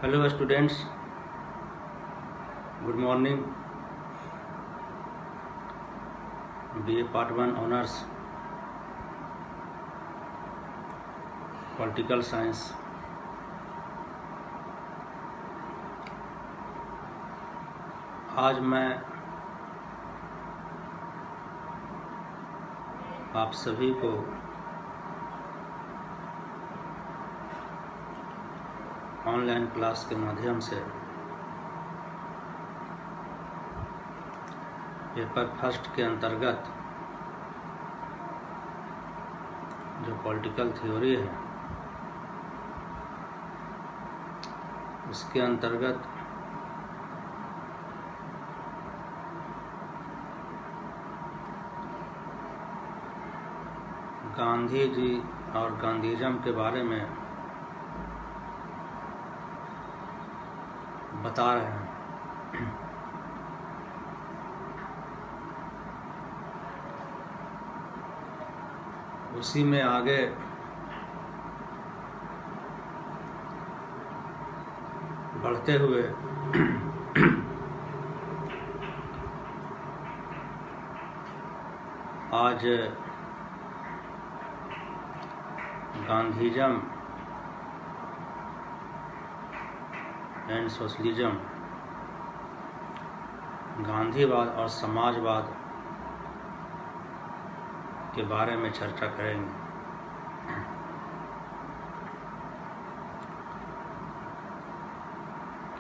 Hello students, good morning. BA Part 1 Honors Political Science। आज मैं आप सभी को ऑनलाइन क्लास के माध्यम से पेपर फर्स्ट के अंतर्गत जो पॉलिटिकल थ्योरी है उसके अंतर्गत गांधी जी और गांधीज़म के बारे में बता रहे हैं। उसी में आगे बढ़ते हुए आज गांधीज़म एंड सोशलिज्म, गांधीवाद और समाजवाद के बारे में चर्चा करेंगे।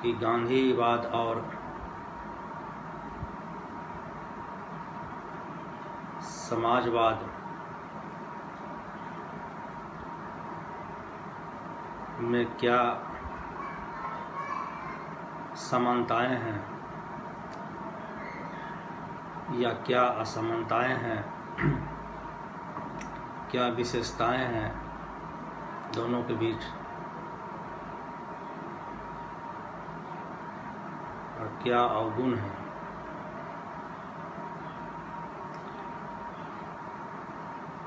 कि गांधीवाद और समाजवाद में क्या समानताएं हैं या क्या असमानताएं हैं, क्या विशेषताएं हैं दोनों के बीच, और क्या अवगुण है।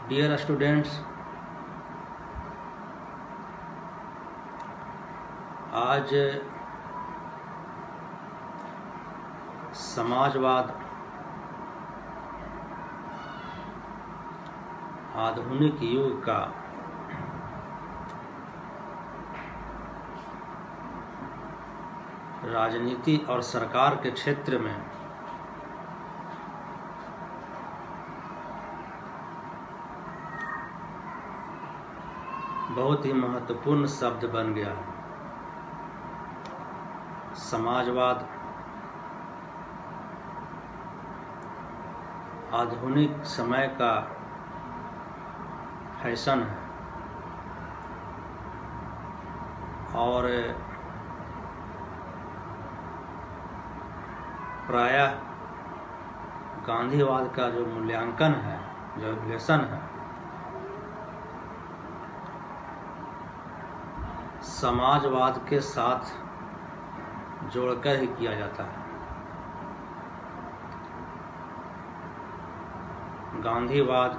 डियर स्टूडेंट्स, आज समाजवाद आधुनिक युग का राजनीति और सरकार के क्षेत्र में बहुत ही महत्वपूर्ण शब्द बन गया है। समाजवाद आधुनिक समय का फैशन है और प्रायः गांधीवाद का जो मूल्यांकन है, जो एवल्यूशन है, समाजवाद के साथ जोड़कर ही किया जाता है। गांधीवाद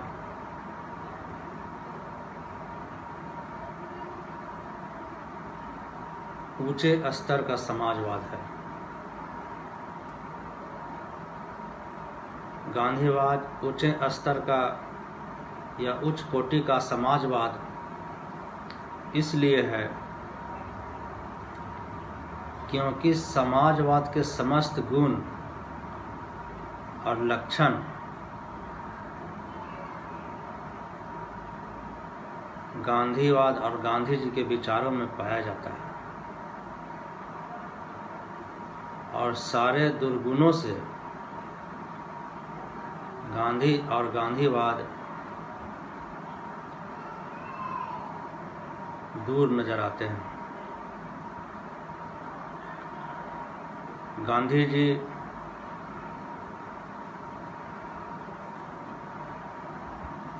ऊंचे स्तर का समाजवाद है। गांधीवाद ऊंचे स्तर का या उच्च कोटि का समाजवाद इसलिए है क्योंकि समाजवाद के समस्त गुण और लक्षण गांधीवाद और गांधी जी के विचारों में पाया जाता है, और सारे दुर्गुणों से गांधी और गांधीवाद दूर नजर आते हैं। गांधी जी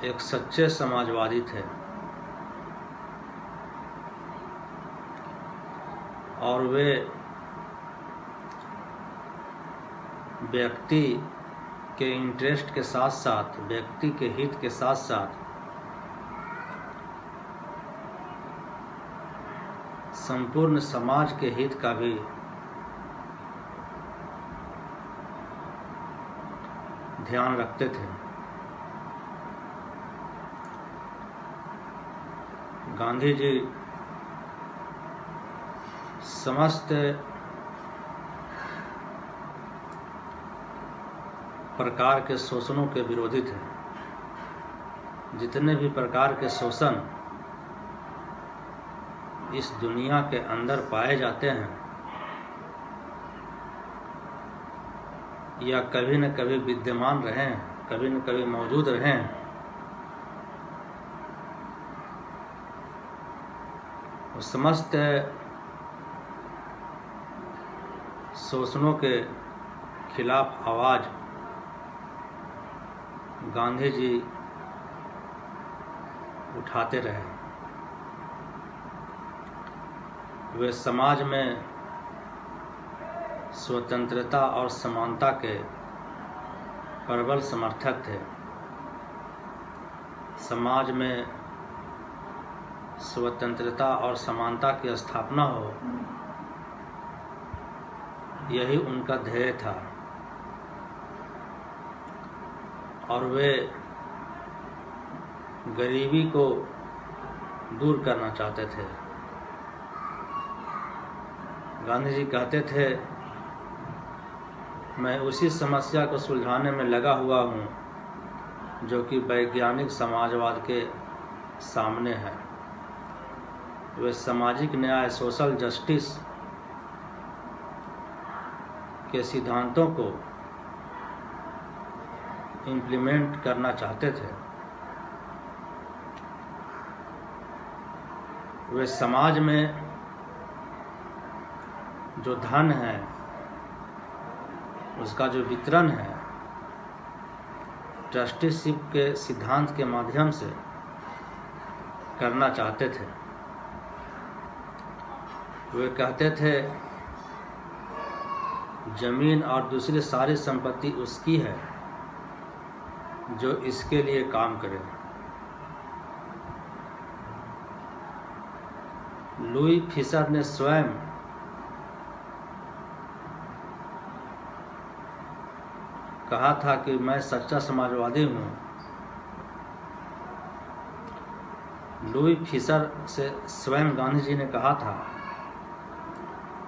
एक सच्चे समाजवादी थे और वे व्यक्ति के इंटरेस्ट के साथ साथ, व्यक्ति के हित के साथ साथ संपूर्ण समाज के हित का भी ध्यान रखते थे। गांधी जी समस्त प्रकार के शोषणों के विरोधी थे। जितने भी प्रकार के शोषण इस दुनिया के अंदर पाए जाते हैं या कभी न कभी विद्यमान रहे हैं, कभी न कभी मौजूद रहे हैं, वो समस्त शोषणों के खिलाफ आवाज गांधी जी उठाते रहे। वे समाज में स्वतंत्रता और समानता के प्रबल समर्थक थे। समाज में स्वतंत्रता और समानता की स्थापना हो, यही उनका ध्येय था और वे गरीबी को दूर करना चाहते थे। गांधी जी कहते थे, मैं उसी समस्या को सुलझाने में लगा हुआ हूँ जो कि वैज्ञानिक समाजवाद के सामने है। वे सामाजिक न्याय, सोशल जस्टिस के सिद्धांतों को इम्प्लीमेंट करना चाहते थे। वे समाज में जो धन है उसका जो वितरण है ट्रस्टीशिप के सिद्धांत के माध्यम से करना चाहते थे। वे कहते थे जमीन और दूसरी सारी संपत्ति उसकी है जो इसके लिए काम करे। लुई फिशर ने स्वयं कहा था कि मैं सच्चा समाजवादी हूँ। लुई फिशर से स्वयं गांधी जी ने कहा था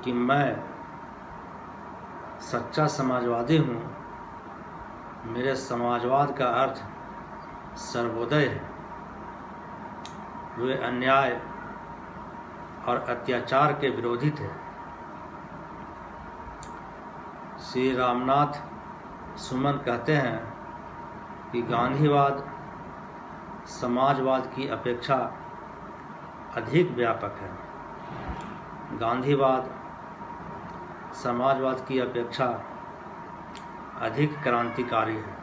कि मैं सच्चा समाजवादी हूँ। मेरे समाजवाद का अर्थ सर्वोदय है। वे अन्याय और अत्याचार के विरोधी थे। श्री रामनाथ सुमन कहते हैं कि गांधीवाद समाजवाद की अपेक्षा अधिक व्यापक है। गांधीवाद समाजवाद की अपेक्षा अधिक क्रांतिकारी है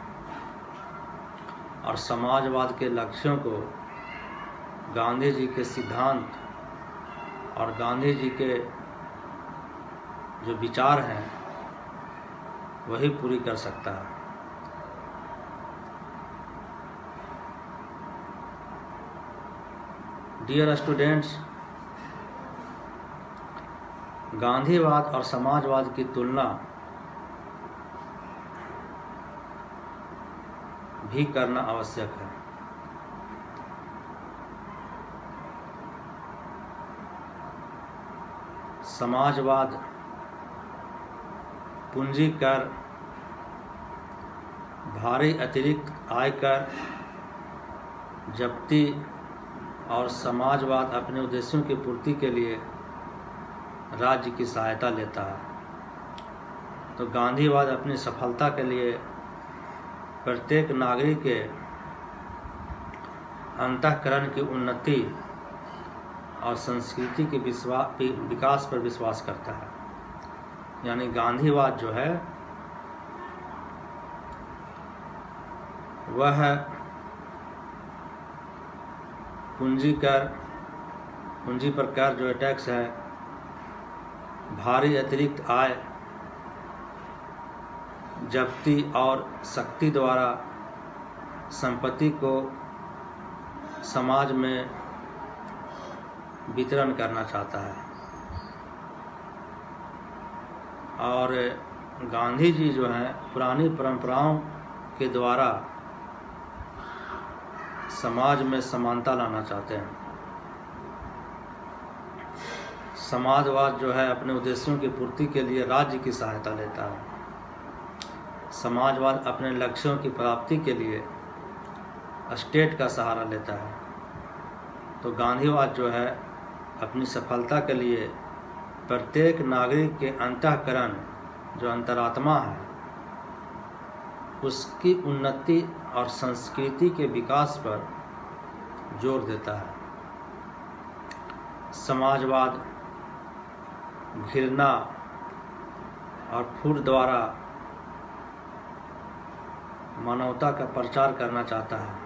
और समाजवाद के लक्ष्यों को गांधी जी के सिद्धांत और गांधी जी के जो विचार हैं वही पूरी कर सकता है। डियर स्टूडेंट्स, गांधीवाद और समाजवाद की तुलना भी करना आवश्यक है। समाजवाद पूंजी कर, भारी अतिरिक्त आयकर, जब्ती और समाजवाद अपने उद्देश्यों की पूर्ति के लिए राज्य की सहायता लेता है। तो गांधीवाद अपनी सफलता के लिए प्रत्येक नागरिक के अंतःकरण की उन्नति और संस्कृति के विकास पर विश्वास करता है। यानी गांधीवाद जो है वह पूंजी पर कर जो टैक्स है, भारी अतिरिक्त आय, जब्ती और सख्ती द्वारा संपत्ति को समाज में वितरण करना चाहता है। और गांधी जी जो हैं पुरानी परंपराओं के द्वारा समाज में समानता लाना चाहते हैं। समाजवाद जो है अपने उद्देश्यों की पूर्ति के लिए राज्य की सहायता लेता है। समाजवाद अपने लक्ष्यों की प्राप्ति के लिए स्टेट का सहारा लेता है। तो गांधीवाद जो है अपनी सफलता के लिए प्रत्येक नागरिक के अंतःकरण जो अंतरात्मा है उसकी उन्नति और संस्कृति के विकास पर जोर देता है। समाजवाद घृणा और फूट द्वारा मानवता का प्रचार करना चाहता है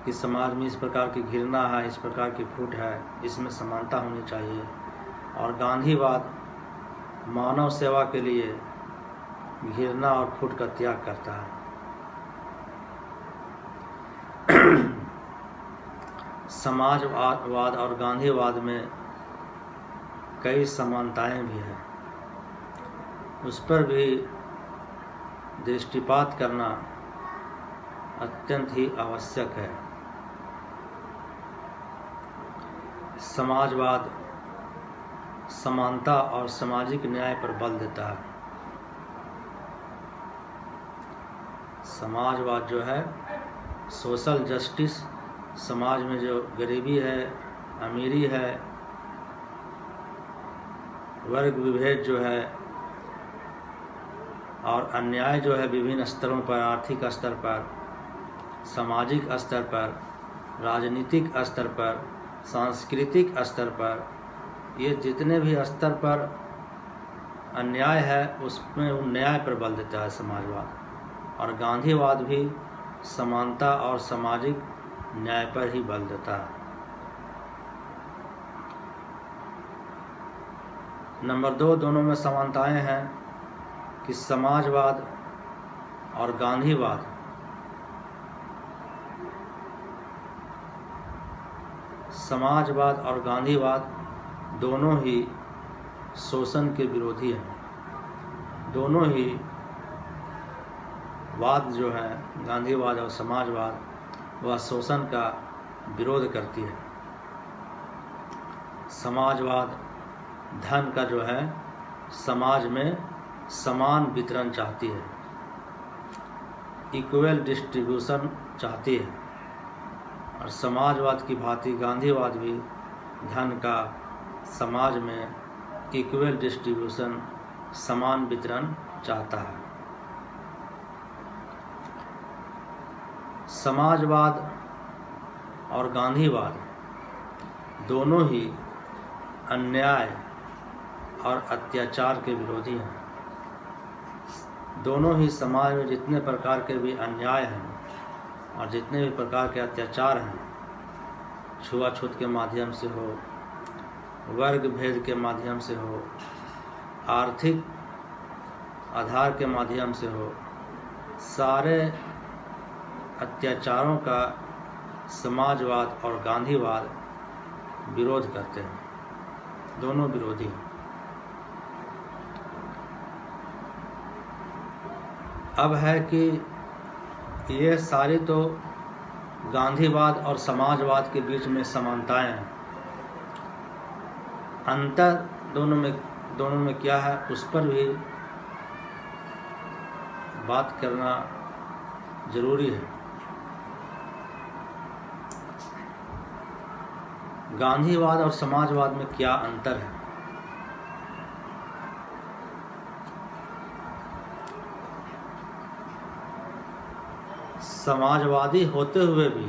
कि समाज में इस प्रकार की घृणा है, इस प्रकार की फूट है, इसमें समानता होनी चाहिए। और गांधीवाद मानव सेवा के लिए घृणा और फूट का त्याग करता है। समाजवाद और गांधीवाद में कई समानताएं भी हैं, उस पर भी दृष्टिपात करना अत्यंत ही आवश्यक है। समाजवाद समानता और सामाजिक न्याय पर बल देता है। समाजवाद जो है सोशल जस्टिस, समाज में जो गरीबी है, अमीरी है, वर्ग विभेद जो है और अन्याय जो है विभिन्न स्तरों पर, आर्थिक स्तर पर, सामाजिक स्तर पर, राजनीतिक स्तर पर, सांस्कृतिक स्तर पर, ये जितने भी स्तर पर अन्याय है उसमें वो न्याय पर बल देता है समाजवाद। और गांधीवाद भी समानता और सामाजिक न्याय पर ही बल देता है। नंबर 2, दोनों में समानताएं हैं कि समाजवाद और गांधीवाद दोनों ही शोषण के विरोधी हैं। दोनों ही वाद जो है गांधीवाद और समाजवाद वह शोषण का विरोध करती है। समाजवाद धन का जो है समाज में समान वितरण चाहती है, इक्वल डिस्ट्रीब्यूशन चाहती है। और समाजवाद की भांति गांधीवाद भी धन का समाज में इक्वल डिस्ट्रीब्यूशन, समान वितरण चाहता है। समाजवाद और गांधीवाद दोनों ही अन्याय और अत्याचार के विरोधी हैं। दोनों ही समाज में जितने प्रकार के भी अन्याय हैं और जितने भी प्रकार के अत्याचार हैं, छुआछूत के माध्यम से हो, वर्ग भेद के माध्यम से हो, आर्थिक आधार के माध्यम से हो, सारे अत्याचारों का समाजवाद और गांधीवाद विरोध करते हैं। दोनों विरोधी हैं। अब है कि ये सारी तो गांधीवाद और समाजवाद के बीच में समानताएं हैं। अंतर दोनों में क्या है उस पर भी बात करना जरूरी है। गांधीवाद और समाजवाद में क्या अंतर है? समाजवादी होते हुए भी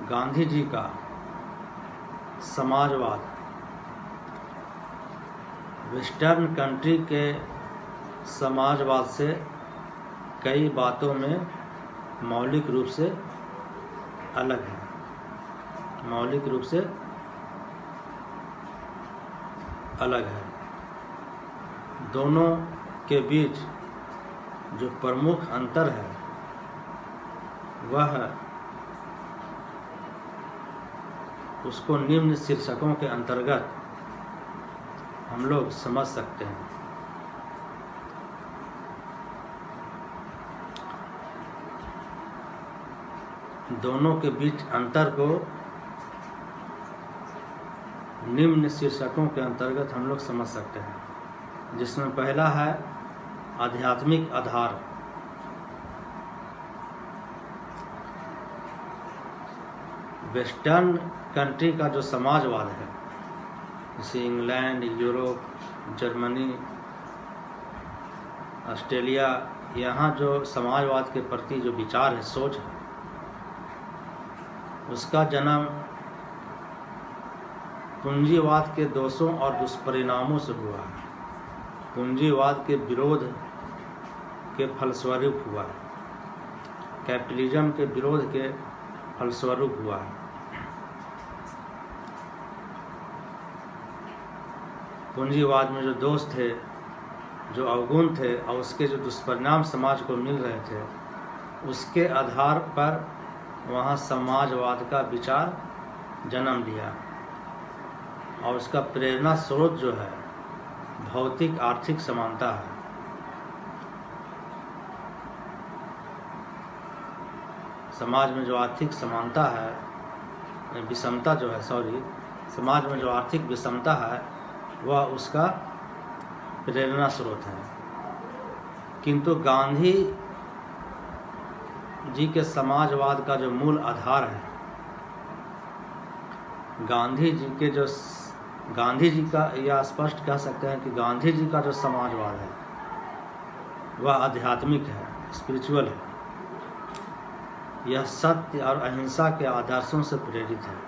गांधी जी का समाजवाद वेस्टर्न कंट्री के समाजवाद से कई बातों में मौलिक रूप से अलग है। मौलिक रूप से अलग है। दोनों के बीच जो प्रमुख अंतर है वह उसको निम्न शीर्षकों के अंतर्गत हम लोग समझ सकते हैं। दोनों के बीच अंतर को निम्न शीर्षकों के अंतर्गत हम लोग समझ सकते हैं, जिसमें पहला है आध्यात्मिक आधार। वेस्टर्न कंट्री का जो समाजवाद है, जैसे इंग्लैंड, यूरोप, जर्मनी, ऑस्ट्रेलिया, यहाँ जो समाजवाद के प्रति जो विचार है, सोच है, उसका जन्म पूंजीवाद के दोषों और दुष्परिणामों से हुआ है। पूंजीवाद के विरोध के फलस्वरूप हुआ है, कैपिटलिज्म के विरोध के फलस्वरूप हुआ है। पूंजीवाद में जो दोष थे, जो अवगुण थे और उसके जो दुष्परिणाम समाज को मिल रहे थे, उसके आधार पर वहाँ समाजवाद का विचार जन्म लिया और उसका प्रेरणा स्रोत जो है भौतिक आर्थिक समानता है। समाज में जो आर्थिक समानता है, विषमता जो है, समाज में जो आर्थिक विषमता है वह उसका प्रेरणा स्रोत है। किंतु गांधी जी के समाजवाद का जो मूल आधार है, गांधी जी का, या स्पष्ट कह सकते हैं कि गांधी जी का जो समाजवाद है वह आध्यात्मिक है, स्पिरिचुअल है। यह सत्य और अहिंसा के आदर्शों से प्रेरित है।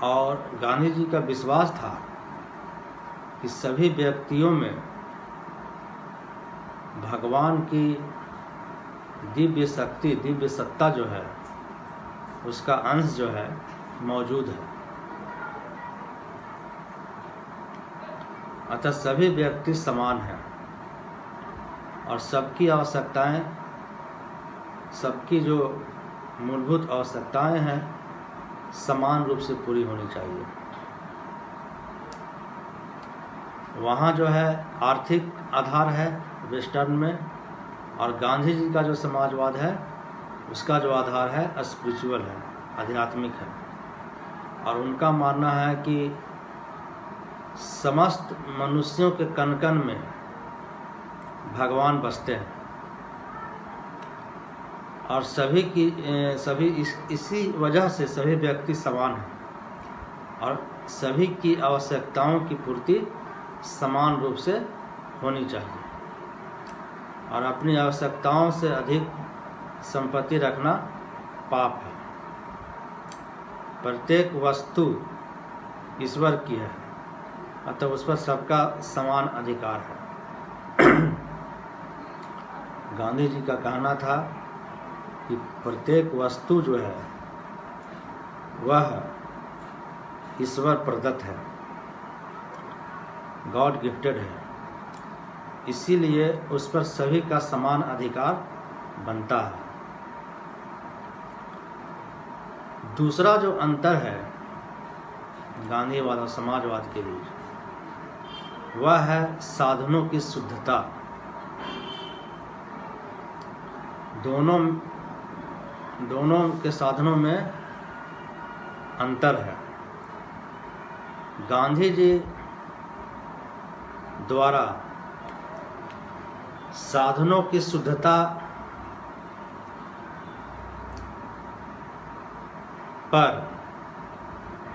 और गांधी जी का विश्वास था कि सभी व्यक्तियों में भगवान की दिव्य शक्ति, दिव्य सत्ता जो है, उसका अंश जो है मौजूद है। अतः सभी व्यक्ति समान हैं और सबकी आवश्यकताएं, सबकी जो मूलभूत आवश्यकताएं हैं समान रूप से पूरी होनी चाहिए। वहाँ जो है आर्थिक आधार है वेस्टर्न में, और गांधी जी का जो समाजवाद है उसका जो आधार है स्पिरिचुअल है, आध्यात्मिक है। और उनका मानना है कि समस्त मनुष्यों के कण कण में भगवान बसते हैं और इसी वजह से सभी व्यक्ति समान हैं और सभी की आवश्यकताओं की पूर्ति समान रूप से होनी चाहिए। और अपनी आवश्यकताओं से अधिक संपत्ति रखना पाप है। प्रत्येक वस्तु ईश्वर की है, अतः उस पर सबका समान अधिकार है। गांधी जी का कहना था कि प्रत्येक वस्तु जो है वह ईश्वर प्रदत्त है, गॉड गिफ्टेड है, इसीलिए उस पर सभी का समान अधिकार बनता है। दूसरा जो अंतर है गांधीवाद और समाजवाद के बीच, वह है साधनों की शुद्धता। दोनों के साधनों में अंतर है। गांधी जी द्वारा साधनों की शुद्धता पर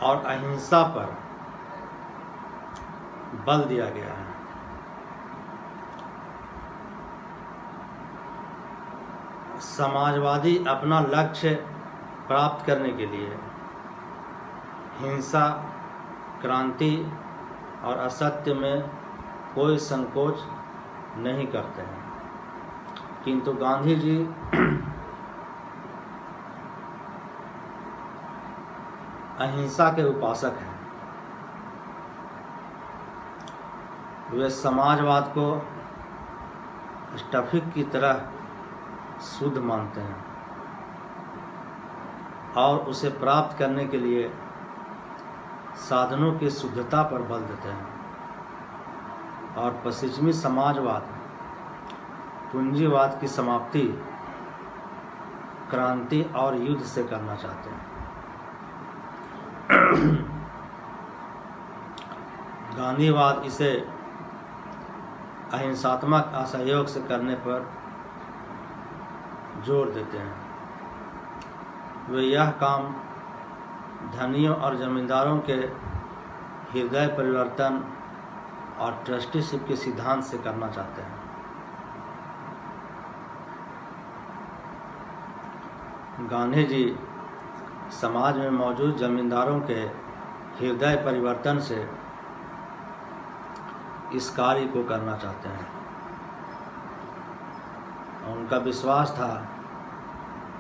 और अहिंसा पर बल दिया गया है। समाजवादी अपना लक्ष्य प्राप्त करने के लिए हिंसा, क्रांति और असत्य में कोई संकोच नहीं करते हैं, किंतु गांधी जी अहिंसा के उपासक हैं। वे समाजवाद को स्टफिक की तरह शुद्ध मानते हैं और उसे प्राप्त करने के लिए साधनों की शुद्धता पर बल देते हैं और पश्चिमी समाजवाद पूंजीवाद की समाप्ति क्रांति और युद्ध से करना चाहते हैं। गांधीवाद इसे अहिंसात्मक असहयोग से करने पर जोर देते हैं। वे यह काम धनियों और जमींदारों के हृदय परिवर्तन और ट्रस्टीशिप के सिद्धांत से करना चाहते हैं। गांधी जी समाज में मौजूद जमींदारों के हृदय परिवर्तन से इस कार्य को करना चाहते हैं। उनका विश्वास था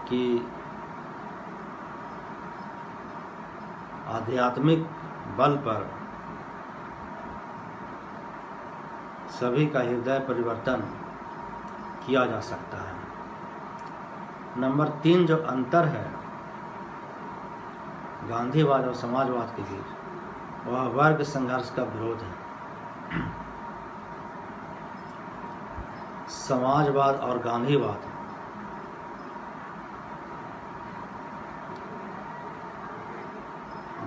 कि आध्यात्मिक बल पर सभी का हृदय परिवर्तन किया जा सकता है। नंबर 3 जो अंतर है गांधीवाद और समाजवाद के बीच, वह वर्ग संघर्ष का विरोध है। समाजवाद और गांधीवाद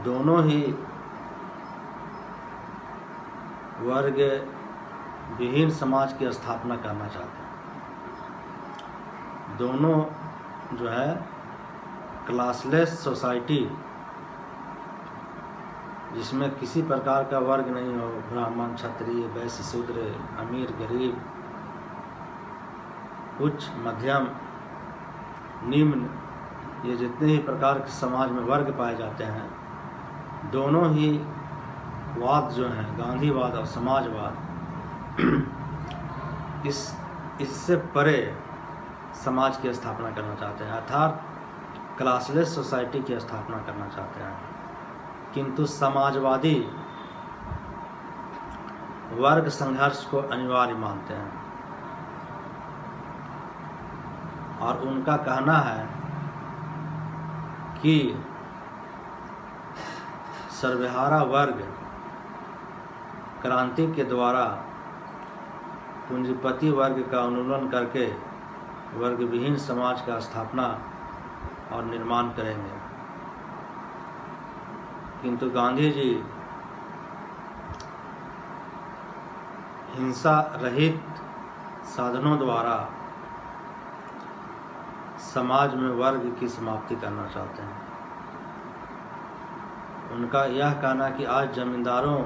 दोनों ही वर्ग विहीन समाज की स्थापना करना चाहते हैं। दोनों जो है क्लासलेस सोसाइटी, जिसमें किसी प्रकार का वर्ग नहीं हो, ब्राह्मण, क्षत्रिय, वैश्य, शूद्र, अमीर, गरीब, उच्च, मध्यम, निम्न, ये जितने ही प्रकार के समाज में वर्ग पाए जाते हैं, दोनों ही वाद जो हैं गांधीवाद और समाजवाद इससे परे समाज की स्थापना करना चाहते हैं, अर्थात क्लासलेस सोसाइटी की स्थापना करना चाहते हैं। किंतु समाजवादी वर्ग संघर्ष को अनिवार्य मानते हैं और उनका कहना है कि सर्वहारा वर्ग क्रांति के द्वारा पूंजीपति वर्ग का उन्मूलन करके वर्ग विहीन समाज का स्थापना और निर्माण करेंगे। किंतु गांधी जी हिंसा रहित साधनों द्वारा समाज में वर्ग की समाप्ति करना चाहते हैं। उनका यह कहना कि आज जमींदारों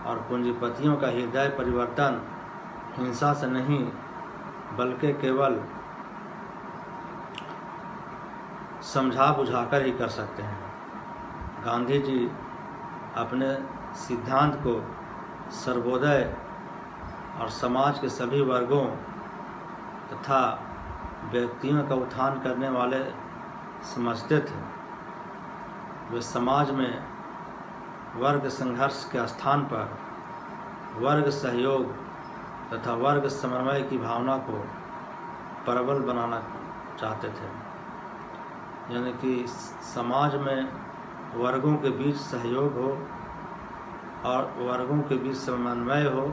और पूंजीपतियों का हृदय परिवर्तन हिंसा से नहीं बल्कि केवल समझा बुझाकर ही कर सकते हैं। गांधी जी अपने सिद्धांत को सर्वोदय और समाज के सभी वर्गों तथा व्यक्तियों का उत्थान करने वाले समझते थे। वे समाज में वर्ग संघर्ष के स्थान पर वर्ग सहयोग तथा वर्ग समन्वय की भावना को प्रबल बनाना चाहते थे, यानी कि समाज में वर्गों के बीच सहयोग हो और वर्गों के बीच समन्वय हो,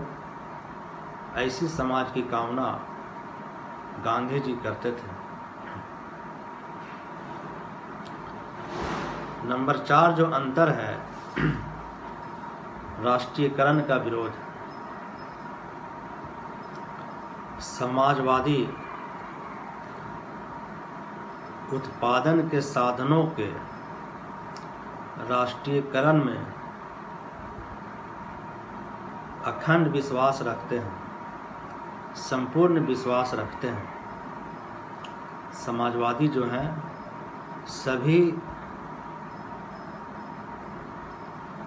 ऐसी समाज की कामना गांधी जी करते थे। नंबर 4 जो अंतर है राष्ट्रीयकरण का विरोध। समाजवादी उत्पादन के साधनों के राष्ट्रीयकरण में अखंड विश्वास रखते हैं, संपूर्ण विश्वास रखते हैं। समाजवादी जो हैं सभी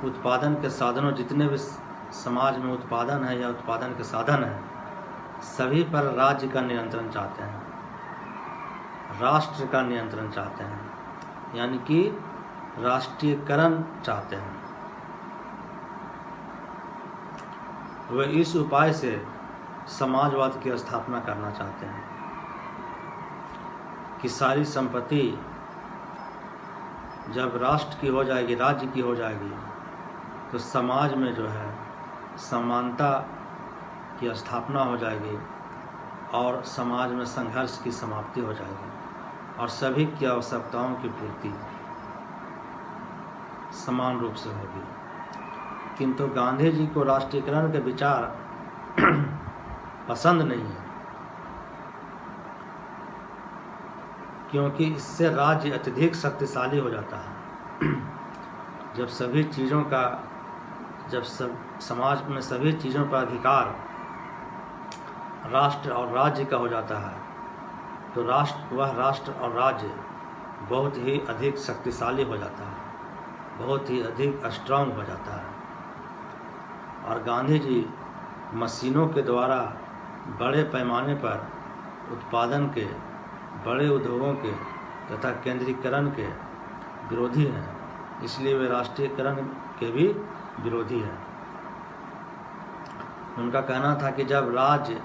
उत्पादन के साधनों, जितने भी समाज में उत्पादन है या उत्पादन के साधन हैं, सभी पर राज्य का नियंत्रण चाहते हैं, राष्ट्र का नियंत्रण चाहते हैं, यानी कि राष्ट्रीयकरण चाहते हैं। वे इस उपाय से समाजवाद की स्थापना करना चाहते हैं कि सारी संपत्ति जब राष्ट्र की हो जाएगी, राज्य की हो जाएगी, तो समाज में जो है समानता की स्थापना हो जाएगी और समाज में संघर्ष की समाप्ति हो जाएगी और सभी की आवश्यकताओं की पूर्ति समान रूप से होगी। किंतु गांधी जी को राष्ट्रीयकरण के विचार पसंद नहीं है, क्योंकि इससे राज्य अत्यधिक शक्तिशाली हो जाता है। जब समाज में सभी चीज़ों पर अधिकार राष्ट्र और राज्य का हो जाता है, तो राष्ट्र और राज्य बहुत ही अधिक शक्तिशाली हो जाता है, बहुत ही अधिक स्ट्रांग हो जाता है। और गांधी जी मशीनों के द्वारा बड़े पैमाने पर उत्पादन के, बड़े उद्योगों के तथा केंद्रीकरण के विरोधी हैं, इसलिए वे राष्ट्रीयकरण के भी विरोधी हैं। उनका कहना था कि जब राज्य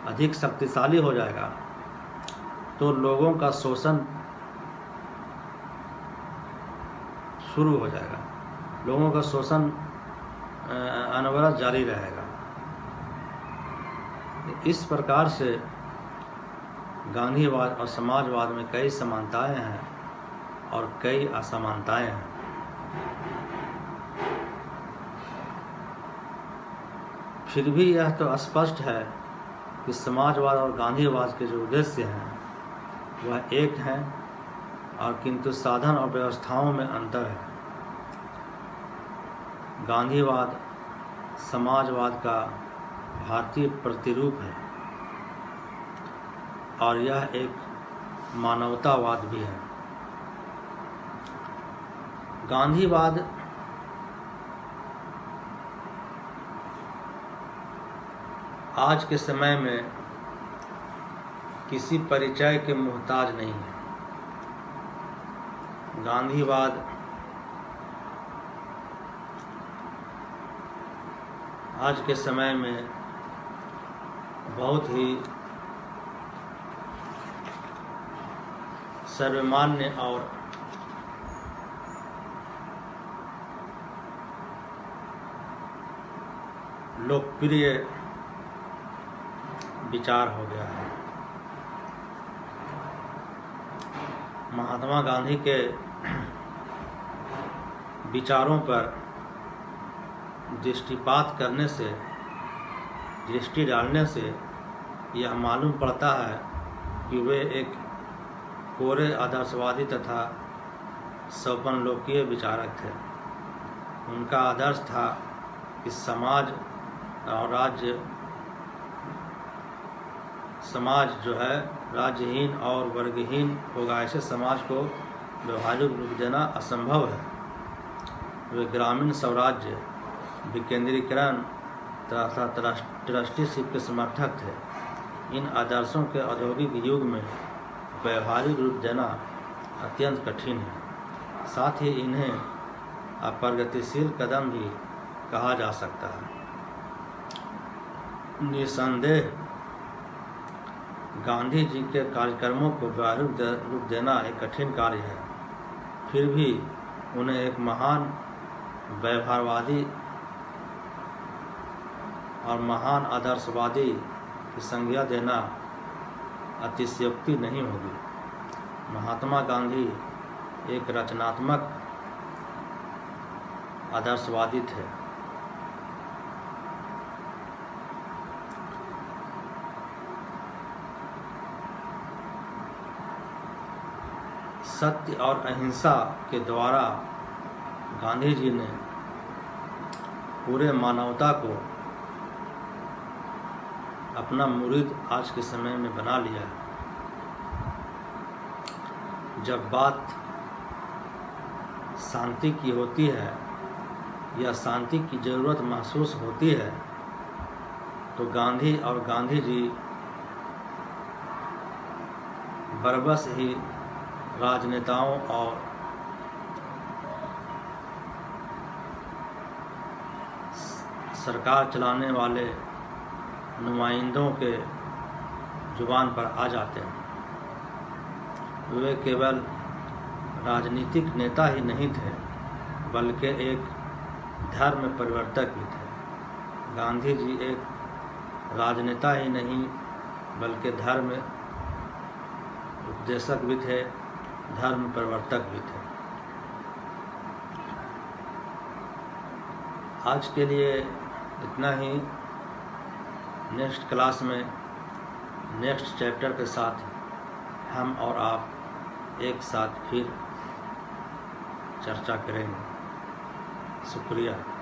अधिक शक्तिशाली हो जाएगा तो लोगों का शोषण शुरू हो जाएगा, लोगों का शोषण अनवरत जारी रहेगा। इस प्रकार से गांधीवाद और समाजवाद में कई समानताएं हैं और कई असमानताएं हैं। फिर भी यह तो स्पष्ट है कि समाजवाद और गांधीवाद के जो उद्देश्य हैं वह एक हैं, और किंतु साधन और व्यवस्थाओं में अंतर है। गांधीवाद समाजवाद का भारतीय प्रतिरूप है और यह एक मानवतावाद भी है। गांधीवाद आज के समय में किसी परिचय के मोहताज नहीं है। गांधीवाद आज के समय में बहुत ही सर्वमान्य और लोकप्रिय विचार हो गया है। महात्मा गांधी के विचारों पर दृष्टिपात करने से, दृष्टि डालने से यह मालूम पड़ता है कि वे एक कोरे आदर्शवादी तथा स्वप्नलोकीय विचारक थे। उनका आदर्श था कि समाज जो है राज्यहीन और वर्गहीन होगा। ऐसे समाज को व्यवहारिक रूप देना असंभव है। वे ग्रामीण स्वराज्य, विकेंद्रीकरण तथा ट्रस्टीशिप के समर्थक थे। इन आदर्शों के औद्योगिक युग में व्यवहारिक रूप देना अत्यंत कठिन है। साथ ही इन्हें अप्रगतिशील कदम भी कहा जा सकता है। निसंदेह गांधी जी के कार्यक्रमों को व्यवहारिक रूप देना एक कठिन कार्य है। फिर भी उन्हें एक महान व्यवहारवादी और महान आदर्शवादी की संज्ञा देना अतिशयोक्ति नहीं होगी। महात्मा गांधी एक रचनात्मक आदर्शवादी थे। सत्य और अहिंसा के द्वारा गांधी जी ने पूरे मानवता को अपना मुरीद आज के समय में बना लिया है। जब बात शांति की होती है या शांति की ज़रूरत महसूस होती है तो गांधी और गांधी जी बरबस ही राजनेताओं और सरकार चलाने वाले नुमाइंदों के जुबान पर आ जाते हैं। वे केवल राजनीतिक नेता ही नहीं थे, बल्कि एक धर्म परिवर्तक भी थे। गांधी जी एक राजनेता ही नहीं बल्कि धर्म उपदेशक भी थे, धर्म परिवर्तक भी थे। आज के लिए इतना ही। नेक्स्ट क्लास में नेक्स्ट चैप्टर के साथ हम और आप एक साथ फिर चर्चा करेंगे। शुक्रिया।